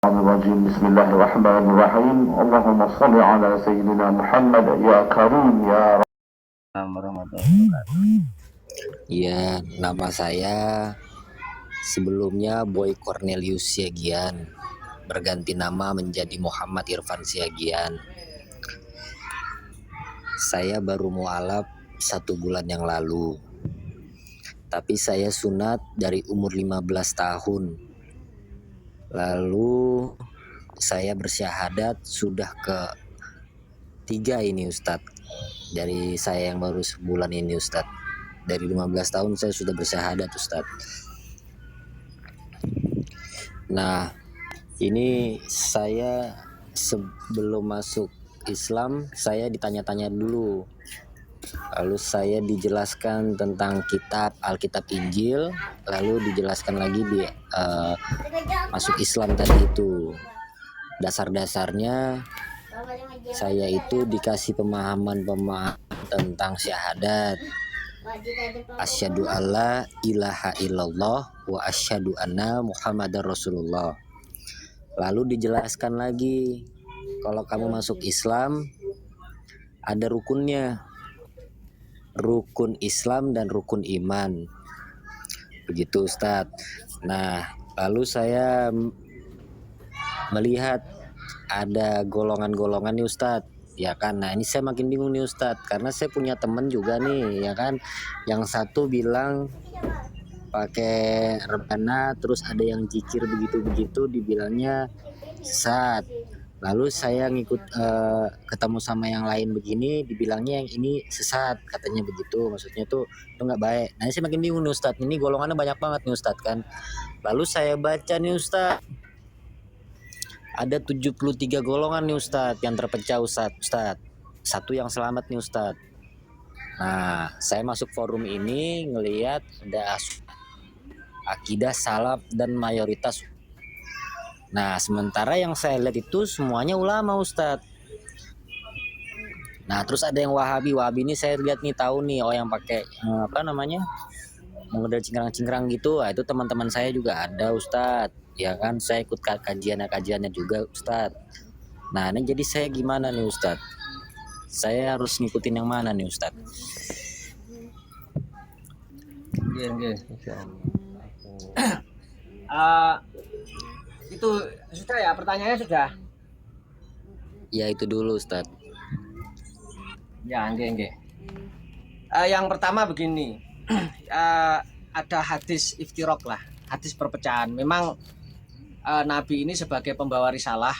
الرجيم بسم الله الرحمن الرحيم اللهم صل على سيدنا محمد يا كريم يا Ya, nama saya sebelumnya Boy Cornelius Siagian, berganti nama menjadi Muhammad Irfan Siagian. Saya baru mualaf 1 bulan yang lalu, tapi saya sunat dari umur 15 tahun. Lalu saya bersyahadat sudah ke-3 ini Ustadz. Dari saya yang baru sebulan ini Ustadz. Dari 15 tahun saya sudah bersyahadat Ustadz. Nah, ini saya sebelum masuk Islam saya ditanya-tanya dulu. Lalu saya dijelaskan tentang kitab Alkitab Injil, lalu dijelaskan lagi di masuk Islam tadi itu. Dasar-dasarnya saya itu dikasih pemahaman tentang syahadat. Asyhadu alla ilaha illallah wa asyhadu anna Muhammadar Rasulullah. Lalu dijelaskan lagi, kalau kamu masuk Islam ada rukunnya, rukun Islam dan rukun iman, begitu Ustadz. Nah, lalu saya melihat ada golongan-golongan nih Ustadz, ya kan. Nah, ini saya makin bingung nih Ustadz, karena saya punya teman juga nih, ya kan. Yang satu bilang pakai rebana, terus ada yang jikir begitu-begitu, dibilangnya sesat. Lalu saya ketemu sama yang lain begini, dibilangnya yang ini sesat, katanya begitu. Maksudnya tuh itu nggak baik. Nah, saya makin bingung nih Ustadz, ini golongannya banyak banget nih Ustadz kan. Lalu saya baca nih Ustadz, ada 73 golongan nih Ustadz yang terpecah Ustadz. Satu yang selamat nih Ustadz. Nah, saya masuk forum ini ngelihat ada akidah salaf dan mayoritas. Nah, sementara yang saya lihat itu semuanya ulama Ustadz. Nah, terus ada yang Wahabi ini saya lihat nih, tahu nih, yang pakai model cingkrang-cingkrang gitu. Nah, itu teman-teman saya juga ada Ustadz, ya kan. Saya ikut kajiannya juga Ustadz. Nah, ini jadi saya gimana nih Ustadz? Saya harus ngikutin yang mana nih Ustadz? Itu sudah ya, pertanyaannya sudah? Ya, itu dulu Ustadz. Ya, enggak. Yang pertama begini, ada hadis iftirok lah, hadis perpecahan. Memang Nabi ini sebagai pembawa risalah,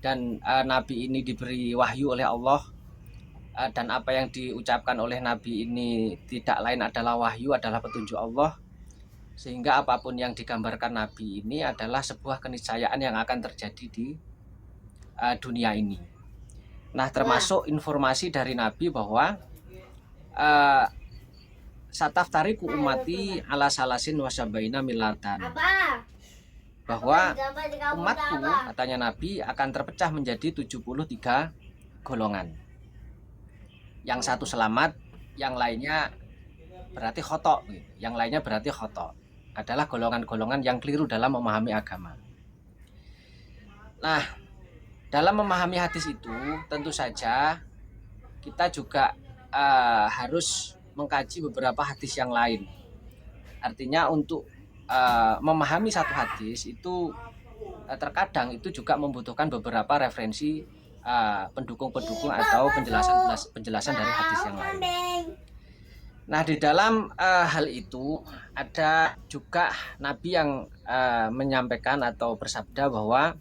dan Nabi ini diberi wahyu oleh Allah, dan apa yang diucapkan oleh Nabi ini tidak lain adalah wahyu, adalah petunjuk Allah. Sehingga apapun yang digambarkan Nabi ini adalah sebuah keniscayaan yang akan terjadi di dunia ini. Nah, termasuk informasi dari Nabi bahwa sataftariku umati ala salasin wasabaina milatan, bahwa umatku, katanya Nabi, akan terpecah menjadi 73 golongan. Yang satu selamat, yang lainnya berarti khotok. Yang lainnya berarti khotok. Adalah golongan-golongan yang keliru dalam memahami agama. Nah, dalam memahami hadis itu tentu saja kita juga harus mengkaji beberapa hadis yang lain. Artinya untuk memahami satu hadis itu terkadang itu juga membutuhkan beberapa referensi pendukung-pendukung atau penjelasan dari hadis yang lain. Nah, di dalam hal itu ada juga Nabi yang menyampaikan atau bersabda bahwa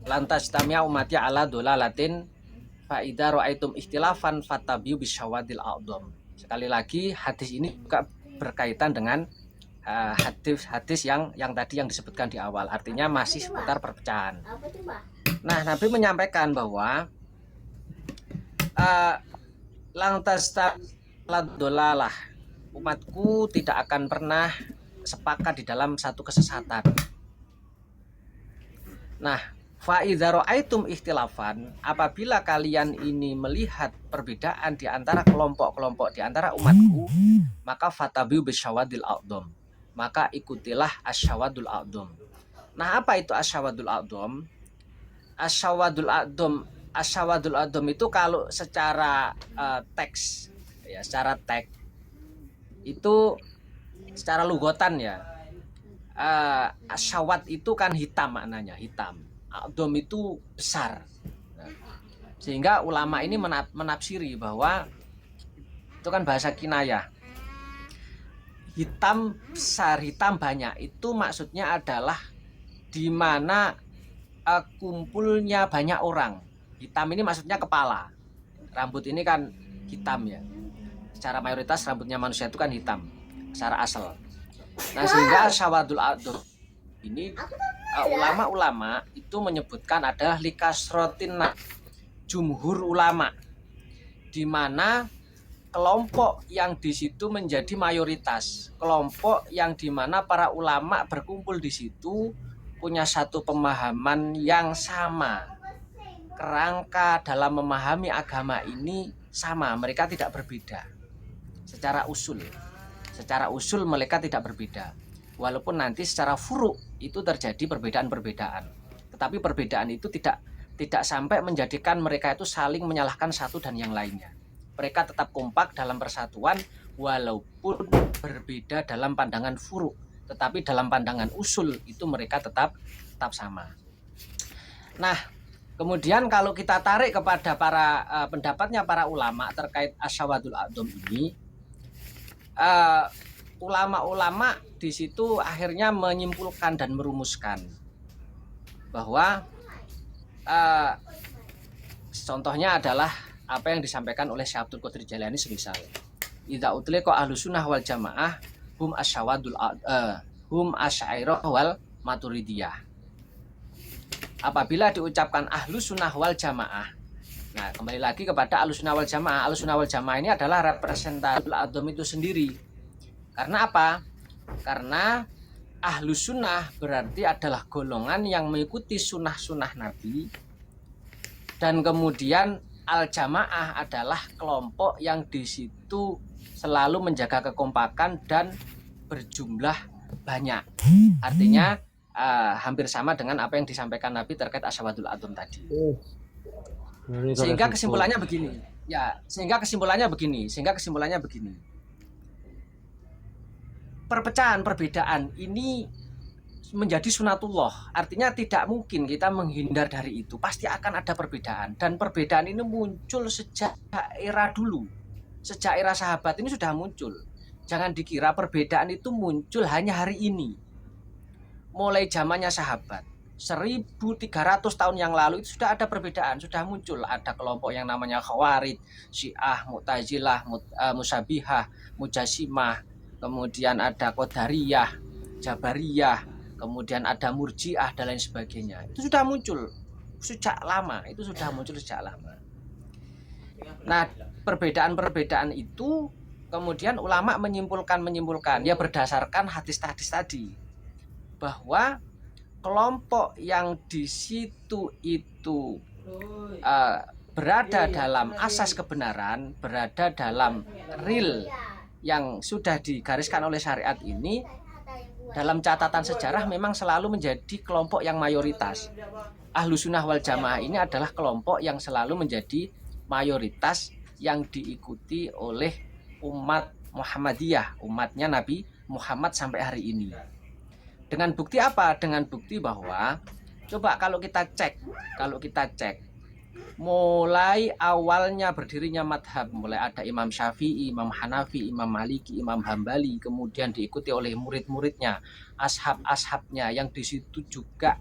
lantas tamia umati ala dolalatin fa idza ra'aitum ikhtilafan fatabiu bisyawadil a'dham. Sekali lagi, hadis ini juga berkaitan dengan hadis yang tadi yang disebutkan di awal, artinya masih seputar perpecahan. Nah, Nabi menyampaikan bahwa lantas dolalah, umatku tidak akan pernah sepakat di dalam satu kesesatan. Nah, fa idza ra'aitum ikhtilafan, apabila kalian ini melihat perbedaan di antara kelompok-kelompok di antara umatku, maka fatabiu bisyawadil a'dham, maka ikutilah asyawadul a'dham. Nah, apa itu asyawadul a'dham? Asyawadul a'dham itu kalau secara teks ya, secara teks itu secara lugotan ya. Asyawat itu kan hitam maknanya, hitam. A'dham itu besar. Nah, sehingga ulama ini menafsiri bahwa itu kan bahasa kinayah. Hitam besar, hitam banyak itu maksudnya adalah di mana kumpulnya banyak orang. Hitam ini maksudnya kepala. Rambut ini kan hitam ya. Secara mayoritas rambutnya manusia itu kan hitam secara asal. Nah, sehingga syawadul a'dham ini ulama-ulama itu menyebutkan adalah likasrotin jumhur ulama, di mana kelompok yang di situ menjadi mayoritas, kelompok yang di mana para ulama berkumpul di situ punya satu pemahaman yang sama. Kerangka dalam memahami agama ini sama, mereka tidak berbeda secara usul. Secara usul mereka tidak berbeda. Walaupun nanti secara furu' itu terjadi perbedaan-perbedaan. Tetapi perbedaan itu tidak sampai menjadikan mereka itu saling menyalahkan satu dan yang lainnya. Mereka tetap kompak dalam persatuan walaupun berbeda dalam pandangan furu'. Tetapi dalam pandangan usul itu mereka tetap sama. Nah, kemudian kalau kita tarik kepada pendapatnya para ulama terkait asyawadul a'dham ini, ulama-ulama di situ akhirnya menyimpulkan dan merumuskan bahwa contohnya adalah apa yang disampaikan oleh Syekh Abdul Qadir Jailani semisal idza utliqa ahlus sunnah wal jamaah hum asy'ariyah wal maturidiyah. Apabila diucapkan ahlus sunnah wal jamaah, nah kembali lagi kepada ahlus sunnah wal jamaah. Ahlus sunnah wal jamaah ini adalah representatif a'dham itu sendiri. Karena apa? Karena ahlus sunnah berarti adalah golongan yang mengikuti sunnah-sunnah Nabi, dan kemudian al jamaah adalah kelompok yang di situ selalu menjaga kekompakan dan berjumlah banyak. Artinya hampir sama dengan apa yang disampaikan Nabi terkait asyawadul a'dham tadi. Sehingga kesimpulannya begini. Sehingga kesimpulannya begini. Perpecahan, perbedaan ini menjadi sunatullah. Artinya tidak mungkin kita menghindar dari itu. Pasti akan ada perbedaan. Dan perbedaan ini muncul sejak era dulu. Sejak era sahabat ini sudah muncul. Jangan dikira perbedaan itu muncul hanya hari ini. Mulai zamannya sahabat 1300 tahun yang lalu itu sudah ada perbedaan, sudah muncul. Ada kelompok yang namanya Khawarij, Syiah, Mu'tazilah, Musyabihah, Mujassimah, kemudian ada Qadariyah, Jabariyah, kemudian ada Murji'ah dan lain sebagainya. Itu sudah muncul sejak lama, Nah, perbedaan-perbedaan itu kemudian ulama menyimpulkan ya berdasarkan hadis-hadis tadi, bahwa kelompok yang di situ itu berada dalam asas kebenaran, berada dalam real yang sudah digariskan oleh syariat ini, dalam catatan sejarah memang selalu menjadi kelompok yang mayoritas. Ahlus sunnah wal jamaah ini adalah kelompok yang selalu menjadi mayoritas yang diikuti oleh umat Muhammadiyah, umatnya Nabi Muhammad sampai hari ini. Dengan bukti apa? Dengan bukti bahwa coba kalau kita cek mulai awalnya berdirinya madhab, mulai ada Imam Syafi'i, Imam Hanafi, Imam Maliki, Imam Hambali, kemudian diikuti oleh murid-muridnya, ashab-ashabnya yang di situ juga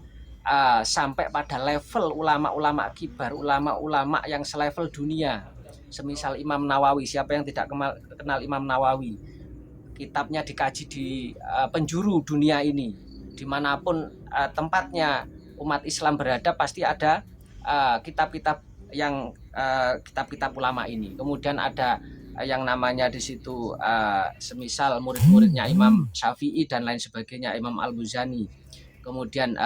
sampai pada level ulama-ulama kibar, ulama-ulama yang selevel dunia, semisal Imam Nawawi. Siapa yang tidak kenal Imam Nawawi? Kitabnya dikaji di penjuru dunia ini, dimanapun tempatnya umat Islam berada pasti ada kitab-kitab yang kitab-kitab ulama ini. Kemudian ada yang namanya di situ semisal murid-muridnya Imam Syafi'i dan lain sebagainya, Imam Al-Muzani, kemudian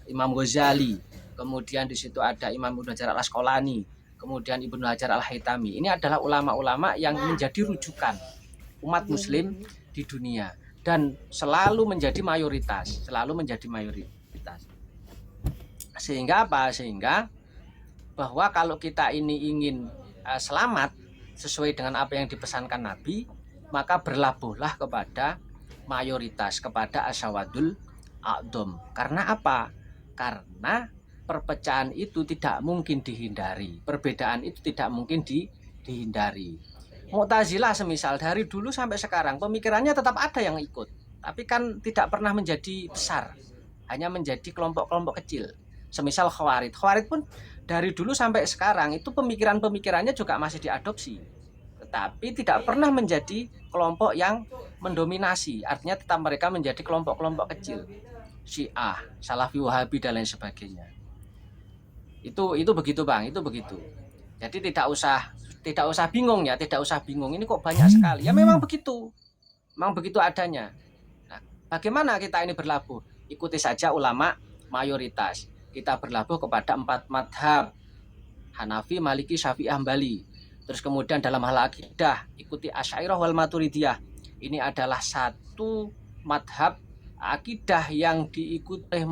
Imam Ghazali, kemudian di situ ada Imam Ibnu Hajar Al-Asqalani, kemudian Ibnu Hajar Al-Haytami. Ini adalah ulama-ulama yang menjadi rujukan umat muslim di dunia dan selalu menjadi mayoritas. Sehingga apa? Sehingga bahwa kalau kita ini ingin selamat sesuai dengan apa yang dipesankan Nabi, maka berlabuhlah kepada mayoritas, kepada asyawadul a'dham. Karena apa? Karena perpecahan itu tidak mungkin dihindari, perbedaan itu tidak mungkin dihindari. Mu'tazilah semisal dari dulu sampai sekarang pemikirannya tetap ada yang ikut, tapi kan tidak pernah menjadi besar, hanya menjadi kelompok-kelompok kecil. Semisal Khawarij pun dari dulu sampai sekarang itu pemikirannya juga masih diadopsi, tetapi tidak pernah menjadi kelompok yang mendominasi. Artinya tetap mereka menjadi kelompok-kelompok kecil, Syiah, Salafi, Wahabi dan lain sebagainya. Itu begitu Bang, itu begitu. Jadi tidak usah bingung ya, tidak usah bingung. Ini kok banyak sekali. Ya memang begitu adanya. Nah, bagaimana kita ini berlabuh? Ikuti saja ulama mayoritas. Kita berlabuh kepada 4 madhab, Hanafi, Maliki, Syafi'i, Hambali. Terus kemudian dalam hal akidah ikuti Asy'ariyah wal Maturidiyah. Ini adalah satu madhab akidah yang diikuti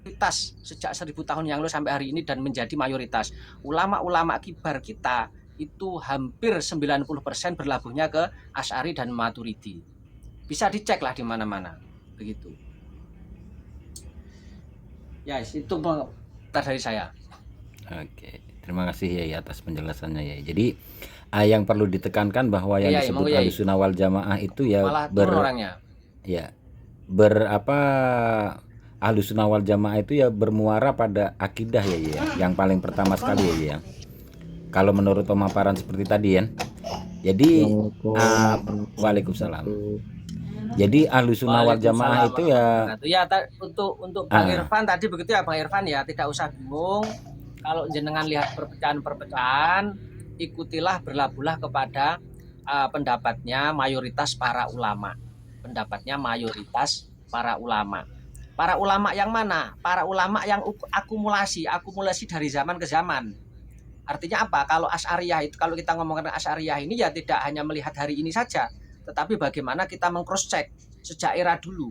mayoritas sejak 1000 tahun yang lalu sampai hari ini dan menjadi mayoritas. Ulama-ulama kibar kita itu hampir 90% berlabuhnya ke Asy'ari dan Maturidi. Bisa dicek lah di mana-mana. Begitu. Ya, itu dari saya. Oke, terima kasih ya atas penjelasannya ya. Jadi yang perlu ditekankan bahwa yang disebut Ahlussunnah wal Jamaah itu ya Ahlussunnah wal Jamaah itu ya bermuara pada akidah ya. Yang paling pertama sekali ya. Kalau menurut pemaparan seperti tadi ya. Jadi Waalaikumsalam. Jadi Ahlussunnah wal Jamaah itu ya untuk Bang Irfan tadi begitu ya Bang Irfan ya, tidak usah bingung. Kalau jenengan lihat perpecahan, ikutilah, berlabuhlah kepada pendapatnya mayoritas para ulama. Pendapatnya mayoritas para ulama. Para ulama yang mana? Para ulama yang akumulasi dari zaman ke zaman. Artinya apa? Kalau Asy'ariyah itu, kalau kita ngomongkan Asy'ariyah ini ya tidak hanya melihat hari ini saja, tetapi bagaimana kita meng-cross check sejak era dulu.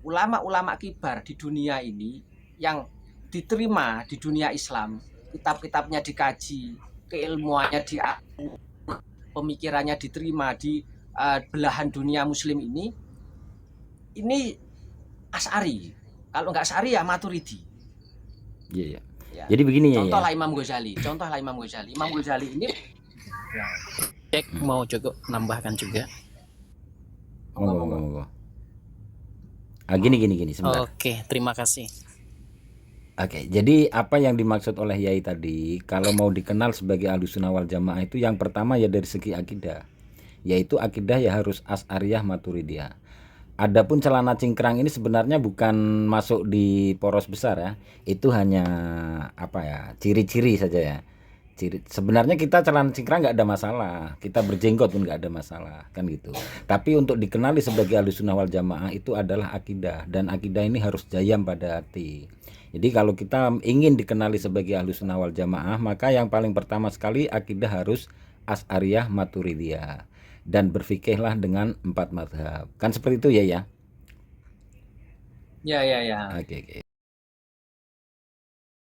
Ulama-ulama kibar di dunia ini yang diterima di dunia Islam, kitab-kitabnya dikaji, keilmuannya pemikirannya diterima di belahan dunia muslim ini Asy'ari. Kalau nggak Asy'ari ya Maturidi. Iya. Ya. Jadi begini ya. Contohlah Imam Ghazali. Imam Ghazali ini mau cukup nambahkan juga. Monggo. Gini sebentar. Oke, terima kasih. Oke, jadi apa yang dimaksud oleh Yai tadi, kalau mau dikenal sebagai Ahlussunnah wal Jamaah itu yang pertama ya dari segi akidah, yaitu akidah ya harus Asy'ariyah Maturidiyah. Adapun celana cingkrang ini sebenarnya bukan masuk di poros besar ya, itu hanya ciri-ciri saja ya. Sebenarnya kita celana cingkrang nggak ada masalah, kita berjenggot pun nggak ada masalah kan gitu. Tapi untuk dikenali sebagai Ahlussunnah wal Jamaah itu adalah akidah, dan akidah ini harus jayam pada hati. Jadi kalau kita ingin dikenali sebagai Ahlussunnah wal Jamaah, maka yang paling pertama sekali akidah harus Asy'ariyah Maturidiyah, dan berfikihlah dengan 4 mazhab. Kan seperti itu ya. Ya. Oke.